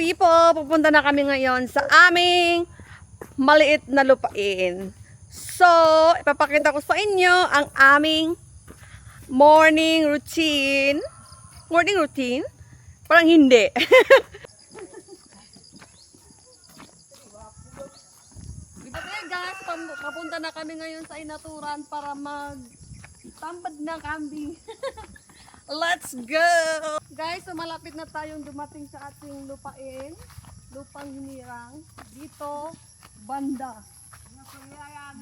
people, pupunta na kami ngayon sa aming maliit na lupain. So, ipapakita ko sa inyo ang aming morning routine. Morning routine? Parang hindi. Okay guys, papunta na kami ngayon sa inaturan para magtambad ng kambing. Let's go! Guys, so malapit na tayong dumating sa ating lupain. Lupang hinirang. Dito, banda.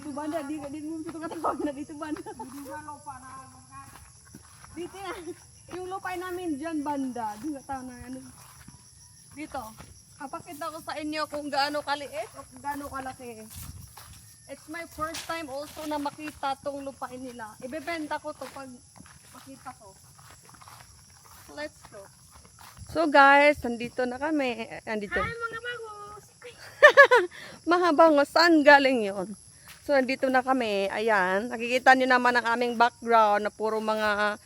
Dito banda, di mo ito katawag na dito banda. Dito na. Yung lupain namin dyan banda. Di nga tao na ano. Dito. Kapakita ko sa inyo kung gaano kaliit o kung gaano kalaki. It's my first time also na makita tong lupain nila. Ibebenta ko to pag makita ko. Let's go. So guys, nandito na kami. Nandito. Ay, mga bangos. Mga bangos, saan galing yon? So nandito na kami. Ayan, nakikita niyo naman ang aming background na puro mga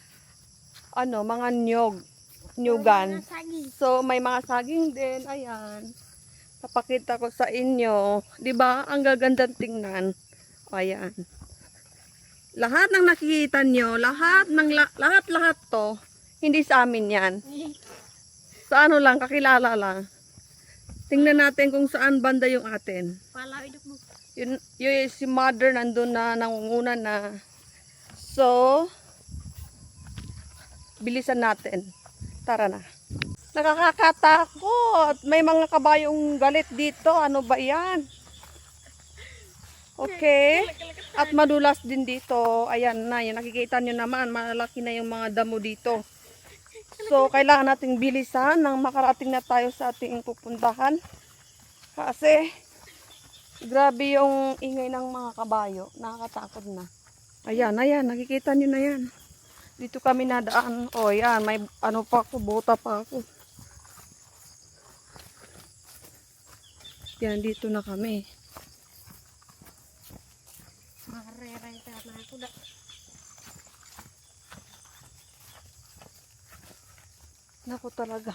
mga nyugan. So may mga saging din. Ayan. Papakita ko sa inyo. 'Di ba? Ang gagandang tingnan. Ayan. Lahat ng nakikita niyo, lahat 'to hindi sa amin yan. Sa ano lang, kakilala lang. Tingnan natin kung saan banda yung atin. Yun si mother nandun na, nangunguna na. So, bilisan natin. Tara na. Nakakakatakot. May mga kabayong galit dito. Ano ba yan? Okay. At madulas din dito. Ayan na. Yung nakikita nyo naman. Malaki na yung mga damo dito. So, kailangan nating bilisan nang makarating na tayo sa ating pupuntahan. Kasi, grabe yung ingay ng mga kabayo. Nakakatakot na. Ayan, ayan. Nakikita nyo na yan. Dito kami nadaan. O, yan. May ano pa ako. Bota pa ako. Yan, dito na kami. Mareray ka na ako na. Naku talaga.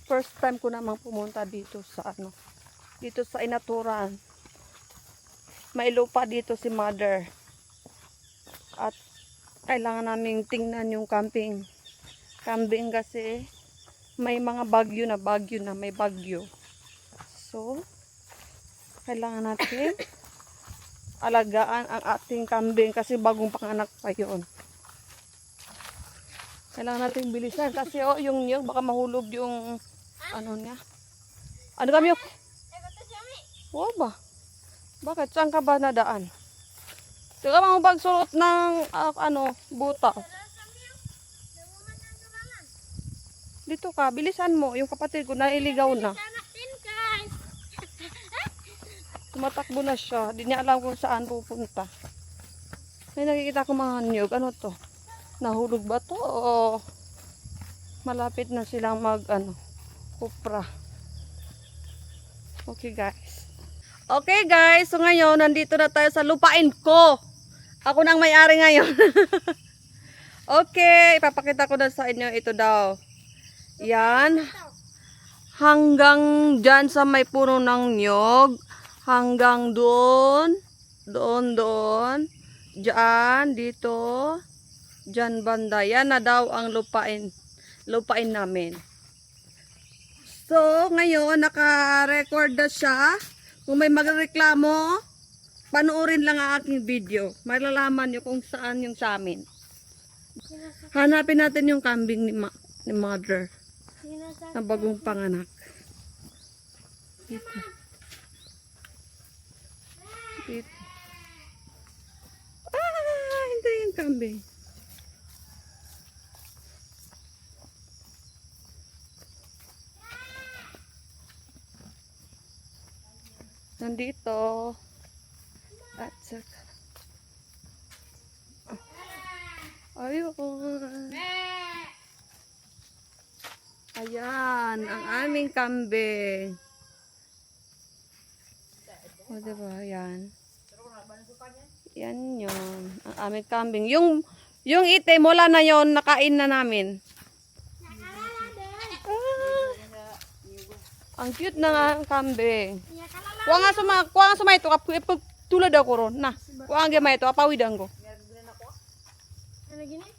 First time ko namang pumunta dito sa dito sa inaturan. May lupa dito si mother. At kailangan naming tingnan yung camping. Kambing kasi may mga bagyo na may bagyo. So, kailangan natin alagaan ang ating kambing kasi bagong panganak pa yun. Kailangan natin bilisan kasi yung nyug baka mahulog yung niya. Ano kami yun? Oo ba? Bakit? Saan ka ba nadaan? Saka mga bagsulot ng buta. Dito ka, bilisan mo. Yung kapatid ko nailigaw na. Tumatakbo na siya. Di niya alam kung saan pupunta. May nakikita ko mga nyug. Ano to? Nahulog ba to o malapit na silang kupra. Okay guys. Okay guys, so ngayon nandito na tayo sa lupain ko. Ako nang may-ari ngayon. Okay, ipapakita ko na sa inyo ito daw. Yan. Hanggang dyan sa may puno ng nyog. Hanggang doon. Doon. Diyan, dito. Diyan banda. Yan na daw ang lupain namin. So, ngayon, naka-record na siya. Kung may magreklamo, panoorin lang ang aking video. Malalaman nyo kung saan yung sa amin. Hanapin natin yung kambing ni mother na bagong panganak. Dito. Dito. Hindi yung kambing. Nandito. At saka. Ayun. Ayan, ang aming kambing. O, diba? Ayan. Yan yun. Ang aming kambing. Yung itim, wala na yon, nakain na namin. Ang cute na nga ang kambing. Ya kalala. Kuha nga sumay ito. Tulad ako ron. Na. Kuha nga gamay ito. Apawidan ko. Ano gini?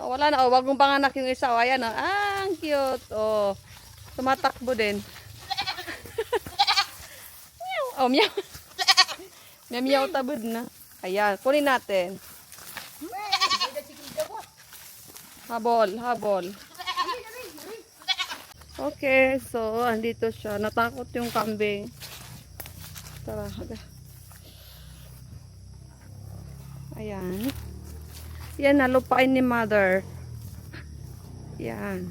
Wala na. Wag mong panganak yung isa. Ayan. Ang cute. Tumatakbo din. Meow. Meow tabud na. Ayan. Kunin natin. Habol. Okay, so andito siya. Natakot yung kambing. Tara. Ayan. Yan, nalupain ni mother. Yan.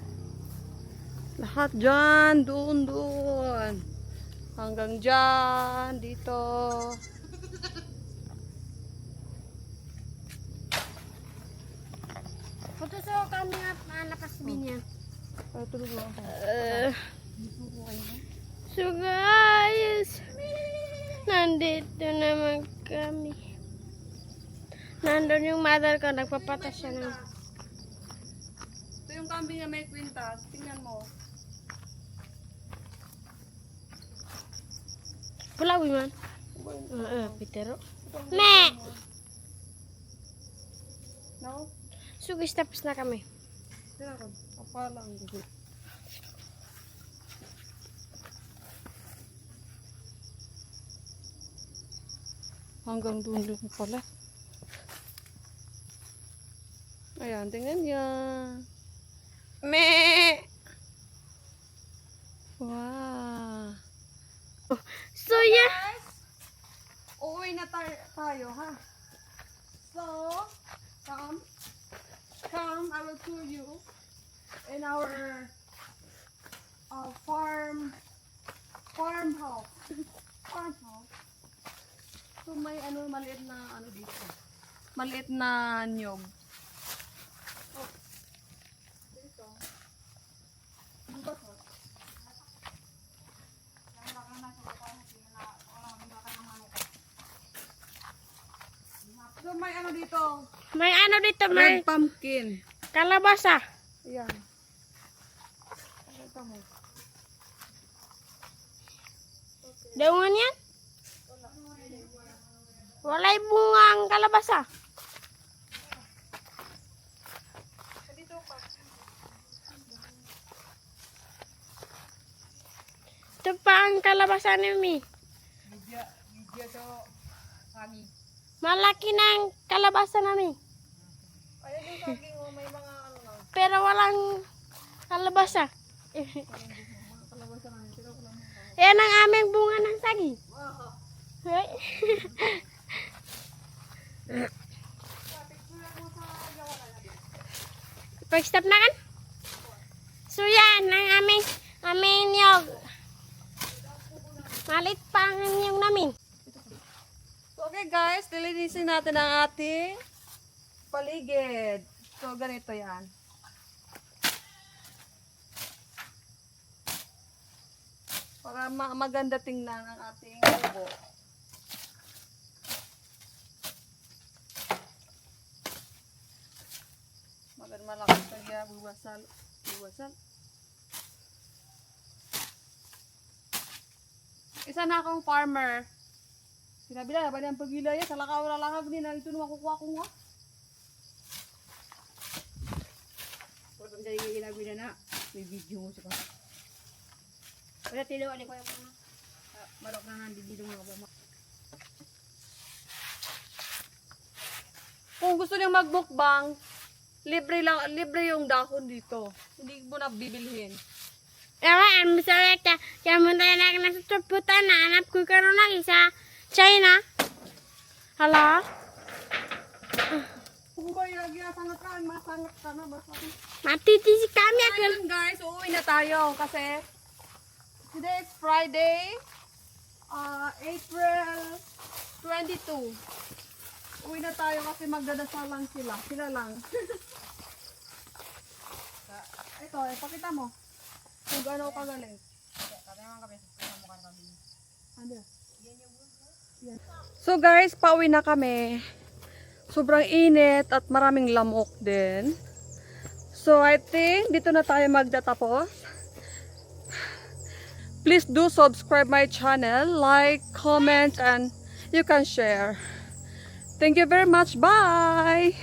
Lahat dyan. Doon. Hanggang dyan. Dito. Foto sa kami at napas niya. Tulog mo ako. So guys, nandito naman kami. Nandun yung mother ko, nagpapatas siya ng... Ito yung kambing na may kwintas. Tingnan mo. Pulawi man. Pitero. Me! No? Sugis tapos na kami. Tingnan ko. Kapalang. Hanggang doon lang pala. Ayan, tingnan niya. Me! Wow! So yeah. Uuwi na tayo, ha? So, come, I will tour you in our farmhouse. Farmhouse. So, may maliit na dito. Maliit na nyog. Oh. Dito. Ano ba to? So, may dito. May ano dito, may Red pumpkin. kalabasa. Ayan. Pakita mo. Daungan yan? Walay bunga ang kalabasa. Dito pa. Ito pa ang kalabasa ni Mi. Video to kami. Malaki na ang kalabasa namin. Ayan yung saging, may mga na. Pero walang kalabasa. Kalabasa namin. Tira ko lang. Yan ang aming bunga ng saging. Wow. Hey. Pag-stop na kan? So yan, ang aming niyog. Malit pa ang niyog namin. So, okay guys, nilinisin natin ang ating paligid. So, ganito yan. Para maganda tingnan ang ating kubo. Maganda malakas kaya buwasal. Isa na akong farmer. Sinabi na, ba ang pagilaya, sa lakaw na lakag din, ito nung makukuha ko nga. Kung ang dali ginagawa na, may video mo siya. Wala tilo, ano ko yung mga marok na nandito mga bama. Kung gusto niyang mag-mukbang, libre yung dahon dito. Hindi mo na bibilhin. Ewan, misalnya kaya mo tayo na nasa putan na anak ko karon lagi sa China. Hala? Kung ba yung sangat ka, masangat ka na. Matitisi kami ako. Ngayon guys, uuwi na tayo kasi today is Friday, April 22. Uwi na tayo kasi magdadasal lang sila. Sila lang. Ito, pakita mo. Kung gaano kagaling. Ano? So guys, pauwi na kami. Sobrang init at maraming lamok din. So I think dito na tayo magtatapos. Please do subscribe my channel, like, comment, and you can share. Thank you very much. Bye!